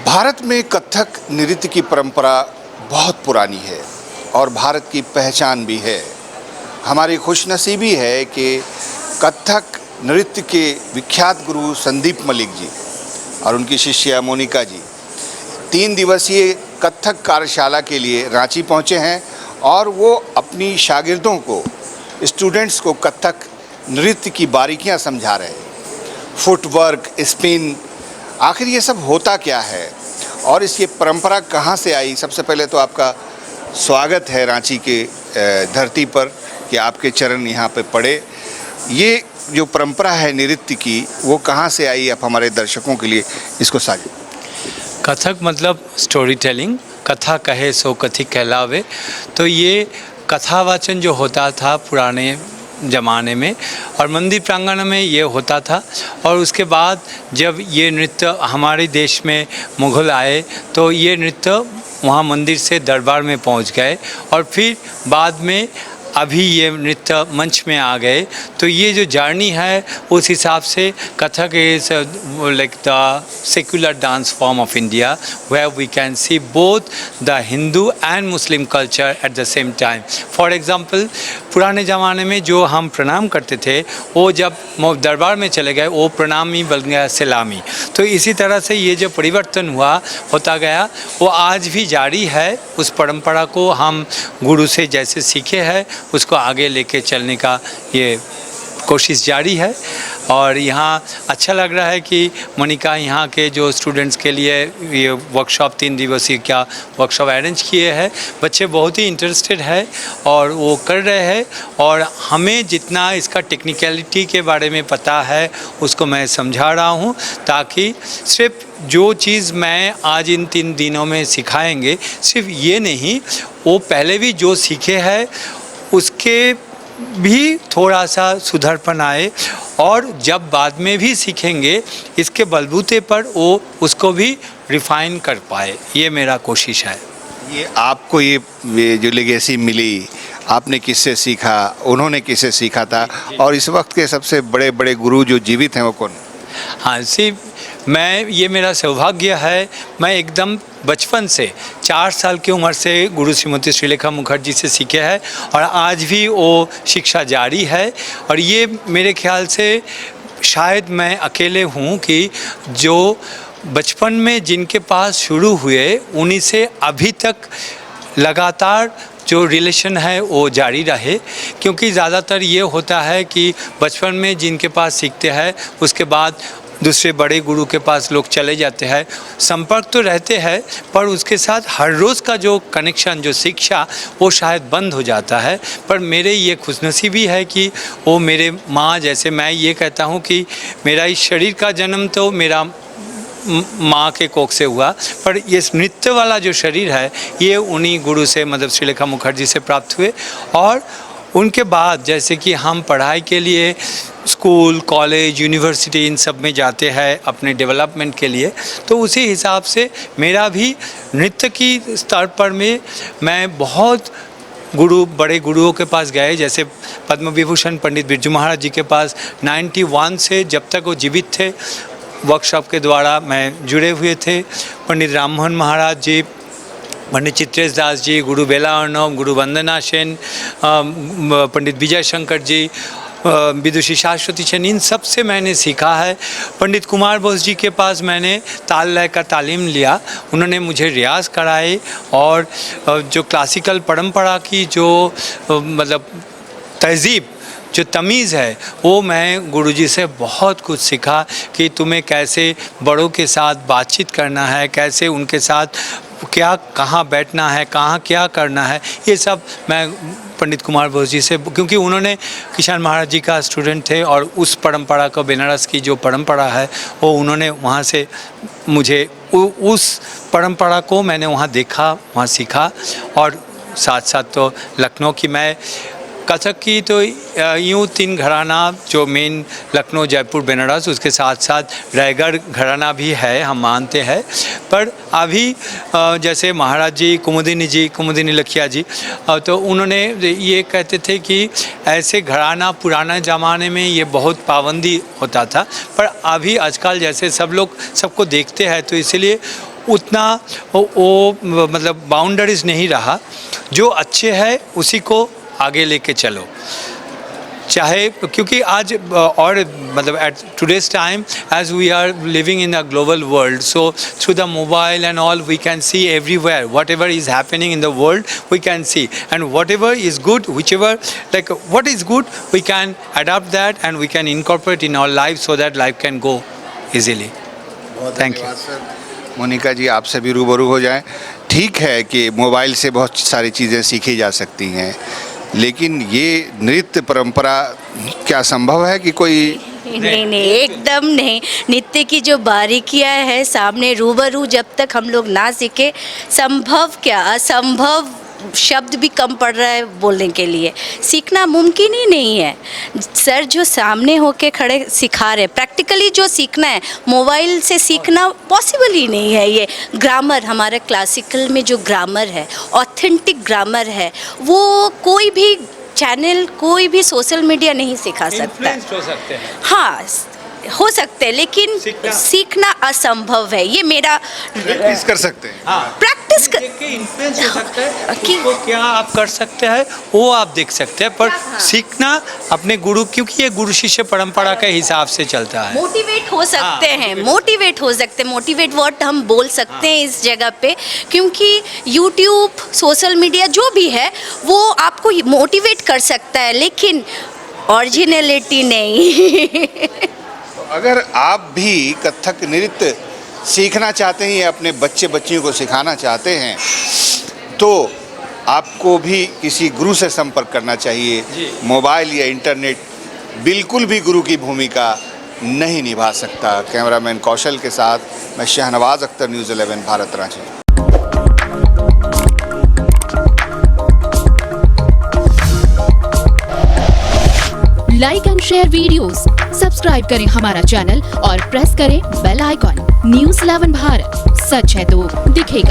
भारत में कथक नृत्य की परंपरा बहुत पुरानी है और भारत की पहचान भी है। हमारी खुशनसीबी है कि कथक नृत्य के विख्यात गुरु संदीप मलिक जी और उनकी शिष्या मोनिका जी 3 दिवसीय कथक कार्यशाला के लिए रांची पहुंचे हैं और वो अपनी शागिर्दों को, स्टूडेंट्स को कथक नृत्य की बारीकियां समझा रहे हैं। फुटवर्क, स्पिन, आखिर ये सब होता क्या है और इसकी परंपरा कहाँ से आई। सबसे पहले तो आपका स्वागत है रांची के धरती पर कि आपके चरण यहाँ पे पड़े। ये जो परंपरा है नृत्य की वो कहाँ से आई, आप हमारे दर्शकों के लिए इसको साझा। कथक मतलब स्टोरी टेलिंग, कथा कहे सो कथी कहलावे। तो ये कथावाचन जो होता था पुराने ज़माने में और मंदिर प्रांगण में ये होता था। और उसके बाद जब ये नृत्य हमारे देश में मुग़ल आए तो ये नृत्य वहाँ मंदिर से दरबार में पहुँच गए और फिर बाद में अभी ये नृत्य मंच में आ गए। तो ये जो जर्नी है उस हिसाब से Kathak is like the secular dance form of India where we can see both the Hindu and Muslim culture at the same time. For example पुराने ज़माने में जो हम प्रणाम करते थे वो जब दरबार में चले गए वो प्रणाम ही बन गया सलामी। तो इसी तरह से ये जो परिवर्तन होता गया वो आज भी जारी है। उस परंपरा को हम गुरु से जैसे सीखे हैं उसको आगे लेके चलने का ये कोशिश जारी है। और यहाँ अच्छा लग रहा है कि मोनिका यहाँ के जो स्टूडेंट्स के लिए ये वर्कशॉप 3 दिवसीय क्या वर्कशॉप अरेंज किए हैं। बच्चे बहुत ही इंटरेस्टेड है और वो कर रहे हैं और हमें जितना इसका टेक्निकलिटी के बारे में पता है उसको मैं समझा रहा हूँ ताकि सिर्फ जो चीज़ मैं आज इन 3 दिनों में सिखाएंगे सिर्फ ये नहीं, वो पहले भी जो सीखे हैं उसके भी थोड़ा सा सुधारपन आए और जब बाद में भी सीखेंगे इसके बलबूते पर वो उसको भी रिफ़ाइन कर पाए। ये मेरा कोशिश है। ये आपको ये जो लेगेसी मिली, आपने किससे सीखा, उन्होंने किससे सीखा था और इस वक्त के सबसे बड़े बड़े गुरु जो जीवित हैं वो कौन? हाँ ये मेरा सौभाग्य है। मैं एकदम बचपन से 4 साल की उम्र से गुरु श्रीमती श्रीलेखा मुखर्जी से सीखे हैं और आज भी वो शिक्षा जारी है। और ये मेरे ख्याल से शायद मैं अकेले हूँ कि जो बचपन में जिनके पास शुरू हुए उन्हीं से अभी तक लगातार जो रिलेशन है वो जारी रहे। क्योंकि ज़्यादातर ये होता है कि बचपन में जिनके पास सीखते हैं उसके बाद दूसरे बड़े गुरु के पास लोग चले जाते हैं। संपर्क तो रहते हैं पर उसके साथ हर रोज़ का जो कनेक्शन, जो शिक्षा वो शायद बंद हो जाता है। पर मेरे ये खुशनसीबी है कि वो मेरे माँ जैसे, मैं ये कहता हूँ कि मेरा इस शरीर का जन्म तो मेरा माँ के कोख से हुआ पर ये नृत्य वाला जो शरीर है ये उन्हीं गुरु से मतलब श्रीलेखा मुखर्जी से प्राप्त हुए। और उनके बाद जैसे कि हम पढ़ाई के लिए स्कूल, कॉलेज, यूनिवर्सिटी इन सब में जाते हैं अपने डेवलपमेंट के लिए, तो उसी हिसाब से मेरा भी नृत्य की स्तर पर मैं बहुत बड़े गुरुओं के पास गए। जैसे पद्म विभूषण पंडित बिरजू महाराज जी के पास 91 से जब तक वो जीवित थे वर्कशॉप के द्वारा मैं जुड़े हुए थे। पंडित राममोहन महाराज जी, पंडित चित्रेश दास जी, गुरु बेला अर्णव, गुरु वंदना सेन, पंडित विजय शंकर जी, विदुषी शाश्वती सेन, इन सब से मैंने सीखा है। पंडित कुमार बोस जी के पास मैंने ताल लय का तालीम लिया, उन्होंने मुझे रियाज़ कराए और जो क्लासिकल परंपरा की जो मतलब तहज़ीब, जो तमीज़ है वो मैं गुरुजी से बहुत कुछ सीखा कि तुम्हें कैसे बड़ों के साथ बातचीत करना है, कैसे उनके साथ क्या कहाँ बैठना है, कहाँ क्या करना है, ये सब मैं पंडित कुमार बोस जी से, क्योंकि उन्होंने किशन महाराज जी का स्टूडेंट थे और उस परंपरा को, बनारस की जो परंपरा है वो उन्होंने वहाँ से मुझे उस परंपरा को मैंने वहाँ देखा, वहाँ सीखा। और साथ साथ तो लखनऊ की मैं कथक की तो यूँ 3 घराना जो मेन लखनऊ, जयपुर, बनारस, उसके साथ साथ रायगढ़ घराना भी है, हम मानते हैं। पर अभी जैसे महाराज जी, कुमुदिनी लखिया जी, तो उन्होंने ये कहते थे कि ऐसे घराना पुराना ज़माने में ये बहुत पाबंदी होता था, पर अभी आजकल जैसे सब लोग सबको देखते हैं तो इसलिए उतना वो मतलब बाउंड्रीज नहीं रहा। जो अच्छे है उसी को आगे लेके चलो, चाहे क्योंकि आज और मतलब at today's time as we are living in a global world, so through the mobile and all we can see everywhere whatever is happening in the world, we can see, and whatever is good, whichever like what is good, we can adopt that and we can incorporate in our life so that life can go easily. Thank you sir. Monika ji, आपसे भी रूबरू हो जाएं। ठीक है कि mobile से बहुत सारी चीज़ें सीखी जा सकती हैं, लेकिन ये नृत्य परंपरा क्या संभव है कि कोई नहीं, एकदम नहीं। नृत्य की जो बारीकियां है सामने रूबरू जब तक हम लोग ना सीखे, संभव क्या असंभव शब्द भी कम पड़ रहा है बोलने के लिए। सीखना मुमकिन ही नहीं है। सर जो सामने होके खड़े सिखा रहे, प्रैक्टिकली जो सीखना है, मोबाइल से सीखना पॉसिबल ही नहीं है। ये ग्रामर, हमारा क्लासिकल में जो ग्रामर है, ऑथेंटिक ग्रामर है, वो कोई भी चैनल, कोई भी सोशल मीडिया नहीं सिखा सकता। इन्फ्लुएंस्ड हो सकते हैं, हाँ हो सकते हैं, लेकिन सीखना असंभव है। ये मेरा प्रैक्टिस कर सकते हैं। हाँ, प्रैक्टिस कर देख के इन्फ्लुएंस हो सकता है कि वो क्या आप कर सकते हैं वो आप देख सकते हैं, पर सीखना अपने गुरु, क्योंकि ये गुरु शिष्य परंपरा के हिसाब से चलता है। मोटिवेट हो सकते हैं, मोटिवेट हो सकते हैं, मोटिवेट वर्ड हम बोल सकते हैं इस जगह पे, क्योंकि यूट्यूब, सोशल मीडिया जो भी है वो आपको मोटिवेट कर सकता है, लेकिन ओरिजिनलिटी नहीं। अगर आप भी कथक नृत्य सीखना चाहते हैं या अपने बच्चे बच्चियों को सिखाना चाहते हैं तो आपको भी किसी गुरु से संपर्क करना चाहिए। मोबाइल या इंटरनेट बिल्कुल भी गुरु की भूमिका नहीं निभा सकता। कैमरामैन कौशल के साथ मैं Shahnawaz Akhtar, news 11 Bharat, Ranchi. Like and share videos, subscribe करें हमारा चैनल और प्रेस करें बेल आइकॉन। न्यूज़ 11 भारत, सच है तो दिखेगा।